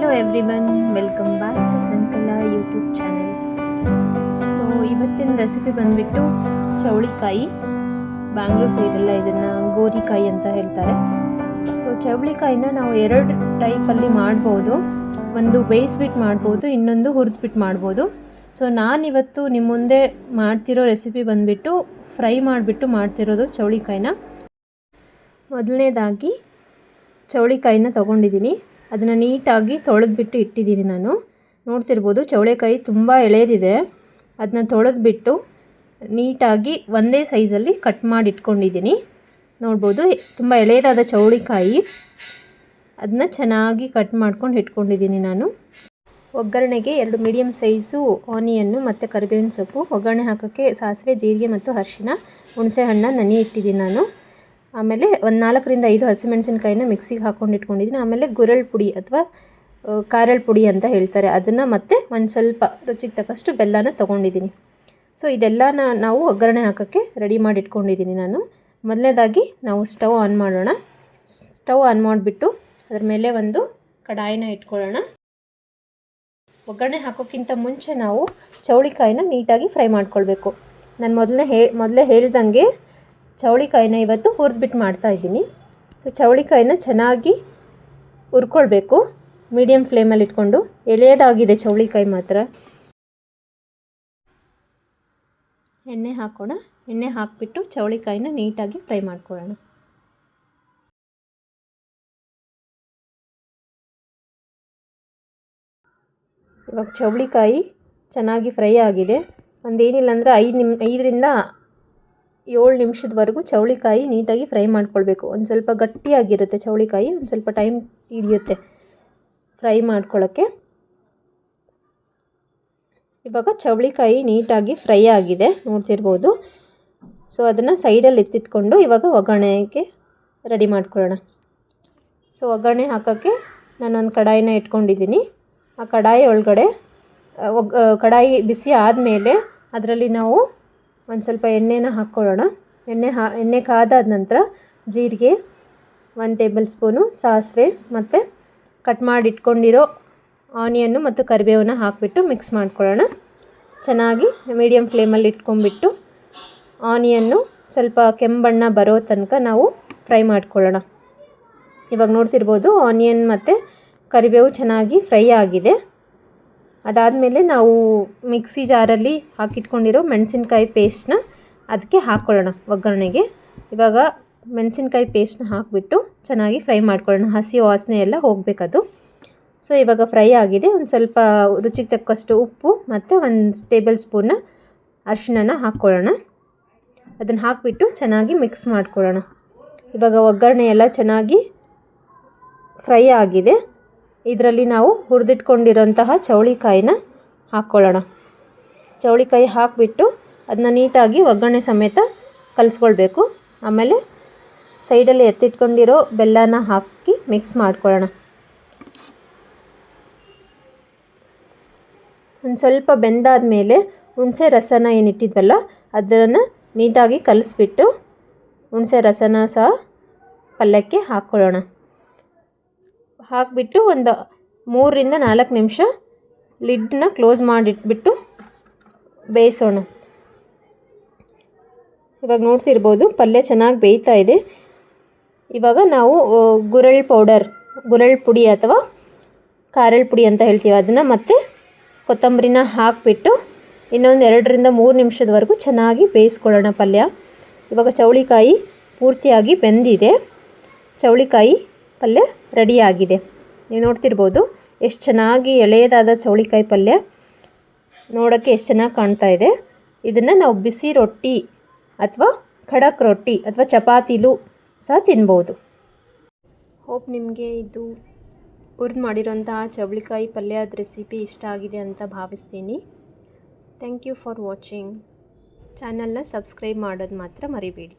Hello everyone, welcome back to Sankala YouTube channel. So ಇವತ್ತಿನ recipe ಬಂದುಬಿಟ್ಟು ಚೌಳಿಕಾಯಿ. ಬ್ಯಾಂಗ್ಳೂರ್ ಸೈಡೆಲ್ಲ ಇದನ್ನು ಗೋರಿಕಾಯಿ ಅಂತ ಹೇಳ್ತಾರೆ. ಸೊ ಚೌಳಿಕಾಯಿನ ನಾವು ಎರಡು ಟೈಪಲ್ಲಿ ಮಾಡ್ಬೋದು. ಒಂದು ಬೇಯಿಸ್ಬಿಟ್ಟು ಮಾಡ್ಬೋದು, ಇನ್ನೊಂದು ಹುರಿದ್ಬಿಟ್ಟು ಮಾಡ್ಬೋದು. ಸೊ ನಾನಿವತ್ತು ನಿಮ್ಮ ಮುಂದೆ ಮಾಡ್ತಿರೋ ರೆಸಿಪಿ ಬಂದುಬಿಟ್ಟು ಫ್ರೈ ಮಾಡಿಬಿಟ್ಟು ಮಾಡ್ತಿರೋದು ಚೌಳಿಕಾಯಿನ. ಮೊದಲನೇದಾಗಿ ಚೌಳಿಕಾಯಿನ ತೊಗೊಂಡಿದ್ದೀನಿ. ಅದನ್ನು ನೀಟಾಗಿ ತೊಳೆದ್ಬಿಟ್ಟು ಇಟ್ಟಿದ್ದೀನಿ. ನಾನು ನೋಡ್ತಿರ್ಬೋದು ಚೌಳಿಕಾಯಿ ತುಂಬ ಎಳೆದಿದೆ. ಅದನ್ನ ತೊಳೆದ್ಬಿಟ್ಟು ನೀಟಾಗಿ ಒಂದೇ ಸೈಜಲ್ಲಿ ಕಟ್ ಮಾಡಿ ಇಟ್ಕೊಂಡಿದ್ದೀನಿ. ನೋಡ್ಬೋದು ತುಂಬ ಎಳೆದಾದ ಚೌಳಿಕಾಯಿ. ಅದನ್ನ ಚೆನ್ನಾಗಿ ಕಟ್ ಮಾಡ್ಕೊಂಡು ಇಟ್ಕೊಂಡಿದ್ದೀನಿ ನಾನು. ಒಗ್ಗರಣೆಗೆ 2 ಮೀಡಿಯಮ್ ಸೈಜು ಆನಿಯನ್ನು ಮತ್ತು ಕರಿಬೇವಿನ ಸೊಪ್ಪು, ಒಗ್ಗರಣೆ ಹಾಕೋಕ್ಕೆ ಸಾಸಿವೆ, ಜೀರಿಗೆ ಮತ್ತು ಅರಿಶಿನ, ಹುಣಸೆ ಹಣ್ಣು ನೆನೆ ಇಟ್ಟಿದ್ದೀನಿ ನಾನು. ಆಮೇಲೆ ಒಂದು 4ರಿಂದ 5 ಹಸಿಮೆಣಸಿನ್ಕಾಯಿನ ಮಿಕ್ಸಿಗೆ ಹಾಕ್ಕೊಂಡು ಇಟ್ಕೊಂಡಿದ್ದೀನಿ. ಆಮೇಲೆ ಗುರೆಳ್ ಪುಡಿ ಅಥವಾ ಖಾರಳ ಪುಡಿ ಅಂತ ಹೇಳ್ತಾರೆ, ಅದನ್ನು ಮತ್ತು ಒಂದು ಸ್ವಲ್ಪ ರುಚಿಗೆ ತಕ್ಕಷ್ಟು ಬೆಲ್ಲನ ತೊಗೊಂಡಿದ್ದೀನಿ. ಸೊ ಇದೆಲ್ಲನ ನಾವು ಒಗ್ಗರಣೆ ಹಾಕೋಕ್ಕೆ ರೆಡಿ ಮಾಡಿ ಇಟ್ಕೊಂಡಿದ್ದೀನಿ ನಾನು. ಮೊದಲನೇದಾಗಿ ನಾವು ಸ್ಟವ್ ಆನ್ ಮಾಡೋಣ. ಸ್ಟವ್ ಆನ್ ಮಾಡಿಬಿಟ್ಟು ಅದರ ಮೇಲೆ ಒಂದು ಕಡಾಯಿನ ಇಟ್ಕೊಳ್ಳೋಣ. ಒಗ್ಗರಣೆ ಹಾಕೋಕ್ಕಿಂತ ಮುಂಚೆ ನಾವು ಚೌಳಿಕಾಯಿನ ನೀಟಾಗಿ ಫ್ರೈ ಮಾಡ್ಕೊಳ್ಬೇಕು. ನಾನು ಮೊದಲೇ ಹೇಳ್ದಂಗೆ ಚೌಳಿಕಾಯಿನ ಇವತ್ತು ಹುರಿದ್ಬಿಟ್ಟು ಮಾಡ್ತಾಯಿದ್ದೀನಿ. ಸೊ ಚೌಳಿಕಾಯಿನ ಚೆನ್ನಾಗಿ ಹುರ್ಕೊಳ್ಬೇಕು, ಮೀಡಿಯಮ್ ಫ್ಲೇಮಲ್ಲಿ ಇಟ್ಕೊಂಡು. ಎಳೆಯದಾಗಿದೆ ಚೌಳಿಕಾಯಿ ಮಾತ್ರ. ಎಣ್ಣೆ ಹಾಕೋಣ. ಎಣ್ಣೆ ಹಾಕಿಬಿಟ್ಟು ಚೌಳಿಕಾಯಿನ ನೀಟಾಗಿ ಫ್ರೈ ಮಾಡ್ಕೊಳ್ಳೋಣ. ಇವಾಗ ಚೌಳಿಕಾಯಿ ಚೆನ್ನಾಗಿ ಫ್ರೈ ಆಗಿದೆ. ಒಂದೇನಿಲ್ಲ ಅಂದರೆ 5ರಿಂದ 7 ನಿಮಿಷದವರೆಗೂ ಚೌಳಿಕಾಯಿ ನೀಟಾಗಿ ಫ್ರೈ ಮಾಡ್ಕೊಳ್ಬೇಕು. ಒಂದು ಸ್ವಲ್ಪ ಗಟ್ಟಿಯಾಗಿರುತ್ತೆ ಚೌಳಿಕಾಯಿ, ಒಂದು ಸ್ವಲ್ಪ ಟೈಮ್ ಹಿಡಿಯುತ್ತೆ ಫ್ರೈ ಮಾಡ್ಕೊಳ್ಳೋಕ್ಕೆ. ಇವಾಗ ಚೌಳಿಕಾಯಿ ನೀಟಾಗಿ ಫ್ರೈ ಆಗಿದೆ, ನೋಡ್ತಿರ್ಬೋದು. ಸೊ ಅದನ್ನು ಸೈಡಲ್ಲಿ ಎತ್ತಿಟ್ಕೊಂಡು ಇವಾಗ ಒಗ್ಗರಣೆಗೆ ರೆಡಿ ಮಾಡ್ಕೊಳ್ಳೋಣ. ಸೊ ಒಗ್ಗರಣೆ ಹಾಕೋಕ್ಕೆ ನಾನೊಂದು ಕಡಾಯಿನ ಇಟ್ಕೊಂಡಿದ್ದೀನಿ. ಆ ಕಡಾಯಿ ಒಳಗಡೆ ಕಡಾಯಿ ಬಿಸಿ ಆದಮೇಲೆ ಅದರಲ್ಲಿ ನಾವು ಒಂದು ಸ್ವಲ್ಪ ಎಣ್ಣೆನ ಹಾಕ್ಕೊಳ್ಳೋಣ. ಎಣ್ಣೆ ಕಾದಾದ ನಂತರ ಜೀರಿಗೆ, 1 ಟೇಬಲ್ ಸ್ಪೂನು ಸಾಸಿವೆ ಮತ್ತು ಕಟ್ ಮಾಡಿ ಇಟ್ಕೊಂಡಿರೋ ಆನಿಯನ್ನು ಮತ್ತು ಕರಿಬೇವನ್ನ ಹಾಕಿಬಿಟ್ಟು ಮಿಕ್ಸ್ ಮಾಡ್ಕೊಳ್ಳೋಣ. ಚೆನ್ನಾಗಿ ಮೀಡಿಯಮ್ ಫ್ಲೇಮಲ್ಲಿ ಇಟ್ಕೊಂಡ್ಬಿಟ್ಟು ಆನಿಯನ್ನು ಸ್ವಲ್ಪ ಕೆಂಬಣ್ಣ ಬರೋ ತನಕ ನಾವು ಫ್ರೈ ಮಾಡ್ಕೊಳ್ಳೋಣ. ಇವಾಗ ನೋಡ್ತಿರ್ಬೋದು ಆನಿಯನ್ ಮತ್ತು ಕರಿಬೇವು ಚೆನ್ನಾಗಿ ಫ್ರೈ ಆಗಿದೆ. ಅದಾದಮೇಲೆ ನಾವು ಮಿಕ್ಸಿ ಜಾರಲ್ಲಿ ಹಾಕಿಟ್ಕೊಂಡಿರೋ ಮೆಣಸಿನ್ಕಾಯಿ ಪೇಸ್ಟ್ನ ಅದಕ್ಕೆ ಹಾಕ್ಕೊಳ್ಳೋಣ ಒಗ್ಗರಣೆಗೆ. ಇವಾಗ ಮೆಣಸಿನ್ಕಾಯಿ ಪೇಸ್ಟ್ನ ಹಾಕಿಬಿಟ್ಟು ಚೆನ್ನಾಗಿ ಫ್ರೈ ಮಾಡ್ಕೊಳ್ಳೋಣ. ಹಸಿ ವಾಸನೆ ಎಲ್ಲ ಹೋಗಬೇಕದು. ಸೊ ಇವಾಗ ಫ್ರೈ ಆಗಿದೆ. ಒಂದು ಸ್ವಲ್ಪ ರುಚಿಗೆ ತಕ್ಕಷ್ಟು ಉಪ್ಪು ಮತ್ತು 1 ಟೇಬಲ್ ಸ್ಪೂನ್ನ ಅರಿಶಿನ ಹಾಕ್ಕೊಳ್ಳೋಣ. ಅದನ್ನು ಹಾಕಿಬಿಟ್ಟು ಚೆನ್ನಾಗಿ ಮಿಕ್ಸ್ ಮಾಡ್ಕೊಳ್ಳೋಣ. ಇವಾಗ ಒಗ್ಗರಣೆ ಎಲ್ಲ ಚೆನ್ನಾಗಿ ಫ್ರೈ ಆಗಿದೆ. ಇದರಲ್ಲಿ ನಾವು ಹುರಿದಿಟ್ಕೊಂಡಿರೋಂತಹ ಚೌಳಿಕಾಯಿನ ಹಾಕ್ಕೊಳ್ಳೋಣ. ಚೌಳಿಕಾಯಿ ಹಾಕಿಬಿಟ್ಟು ಅದನ್ನ ನೀಟಾಗಿ ಒಗ್ಗರಣೆ ಸಮೇತ ಕಲಿಸ್ಕೊಳ್ಬೇಕು. ಆಮೇಲೆ ಸೈಡಲ್ಲಿ ಎತ್ತಿಟ್ಕೊಂಡಿರೋ ಬೆಲ್ಲನ ಹಾಕಿ ಮಿಕ್ಸ್ ಮಾಡ್ಕೊಳ್ಳೋಣ. ಒಂದು ಸ್ವಲ್ಪ ಬೆಂದಾದ ಮೇಲೆ ಹುಣಸೆ ರಸನ ಏನಿಟ್ಟಿದ್ವಲ್ಲ ಅದನ್ನು ನೀಟಾಗಿ ಕಲಿಸ್ಬಿಟ್ಟು ಹುಣಸೆ ರಸನ ಸಹ ಪಲ್ಯಕ್ಕೆ ಹಾಕ್ಕೊಳ್ಳೋಣ. ಹಾಕಿಬಿಟ್ಟು ಒಂದು 3ರಿಂದ 4 ನಿಮಿಷ ಲಿಡ್ನ ಕ್ಲೋಸ್ ಮಾಡಿಟ್ಬಿಟ್ಟು ಬೇಯಿಸೋಣ. ಇವಾಗ ನೋಡ್ತಿರ್ಬೋದು ಪಲ್ಯ ಚೆನ್ನಾಗಿ ಬೇಯ್ತಾ ಇದೆ. ಇವಾಗ ನಾವು ಗುರೆಳ್ ಪುಡಿ ಅಥವಾ ಖಾರಳ ಪುಡಿ ಅಂತ ಹೇಳ್ತೀವಿ, ಅದನ್ನು ಮತ್ತು ಕೊತ್ತಂಬರಿನ ಹಾಕಿಬಿಟ್ಟು ಇನ್ನೊಂದು 2ರಿಂದ 3 ನಿಮಿಷದವರೆಗೂ ಚೆನ್ನಾಗಿ ಬೇಯಿಸ್ಕೊಳ್ಳೋಣ ಪಲ್ಯ. ಇವಾಗ ಚೌಳಿಕಾಯಿ ಪೂರ್ತಿಯಾಗಿ ಬೆಂದಿದೆ. ಚೌಳಿಕಾಯಿ ಪಲ್ಯ ರೆಡಿಯಾಗಿದೆ. ನೀವು ನೋಡ್ತಿರ್ಬೋದು ಎಷ್ಟು ಚೆನ್ನಾಗಿ ಎಳೆಯದಾದ ಚೌಳಿಕಾಯಿ ಪಲ್ಯ ನೋಡೋಕ್ಕೆ ಎಷ್ಟು ಚೆನ್ನಾಗಿ ಕಾಣ್ತಾ ಇದೆ. ಇದನ್ನು ನಾವು ಬಿಸಿ ರೊಟ್ಟಿ ಅಥವಾ ಖಡಕ್ ರೊಟ್ಟಿ ಅಥವಾ ಚಪಾತಿಲೂ ಸಹ ತಿನ್ಬೋದು. ಹೋಪ್ ನಿಮಗೆ ಇದು ಹುರಿದು ಮಾಡಿರೋಂತಹ ಚೌಳಿಕಾಯಿ ಪಲ್ಯದ ರೆಸಿಪಿ ಇಷ್ಟ ಆಗಿದೆ ಅಂತ ಭಾವಿಸ್ತೀನಿ. Thank you for watching. ಚಾನಲ್ನ ಸಬ್ಸ್ಕ್ರೈಬ್ ಮಾಡೋದು ಮಾತ್ರ ಮರಿಬೇಡಿ.